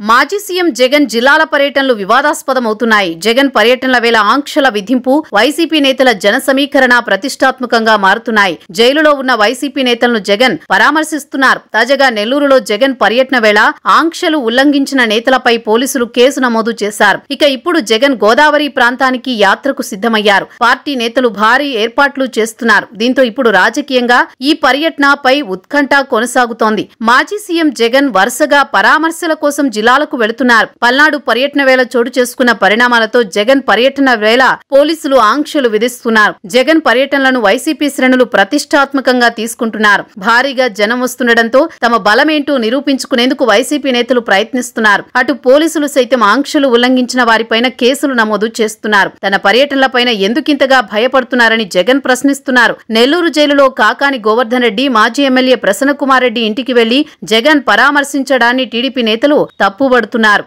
మాజీ సీఎం జగన్ జిల్లాల పర్యటనలు వివాదాస్పదమవుతున్నాయి. జగన్ పర్యటనల వేళ ఆంక్షల విధింపు, వైసీపీ నేతల జన సమీకరణ ప్రతిష్టాత్మకంగా మారుతున్నాయి. జైలులో ఉన్న వైసీపీ నేతలను జగన్ పరామర్శిస్తున్నారు. తాజాగా నెల్లూరులో జగన్ పర్యటన వేళ ఆంక్షలు ఉల్లంఘించిన నేతలపై పోలీసులు కేసు నమోదు చేశారు. ఇక ఇప్పుడు జగన్ గోదావరి ప్రాంతానికి యాత్రకు సిద్ధమయ్యారు. పార్టీ నేతలు భారీ ఏర్పాట్లు చేస్తున్నారు. దీంతో ఇప్పుడు రాజకీయంగా ఈ పర్యటనపై ఉత్కంఠ కొనసాగుతోంది. మాజీ సీఎం జగన్ వరుసగా పరామర్శల కోసం జిల్లాలకు వెళుతున్నారు. పల్నాడు పర్యటన వేళ చోటు చేసుకున్న పరిణామాలతో జగన్ పర్యటన వేళ పోలీసులు ఆంక్షలు విధిస్తున్నారు. జగన్ పర్యటనలను వైసీపీ శ్రేణులు ప్రతిష్టాత్మకంగా తీసుకుంటున్నారు. భారీగా జనం వస్తుండటంతో తమ బలమేంటో నిరూపించుకునేందుకు వైసీపీ నేతలు ప్రయత్నిస్తున్నారు. అటు పోలీసులు సైతం ఆంక్షలు ఉల్లంఘించిన వారిపైన కేసులు నమోదు చేస్తున్నారు. తన పర్యటనలపైన ఎందుకింతగా భయపడుతున్నారని జగన్ ప్రశ్నిస్తున్నారు. నెల్లూరు జైలులో కాకాని గోవర్ధన్ రెడ్డి, మాజీ ఎమ్మెల్యే ప్రసన్న కుమార్ రెడ్డి ఇంటికి వెళ్లి జగన్ పరామర్శించడాన్ని టీడీపీ నేతలు తప్పుబడుతున్నారు.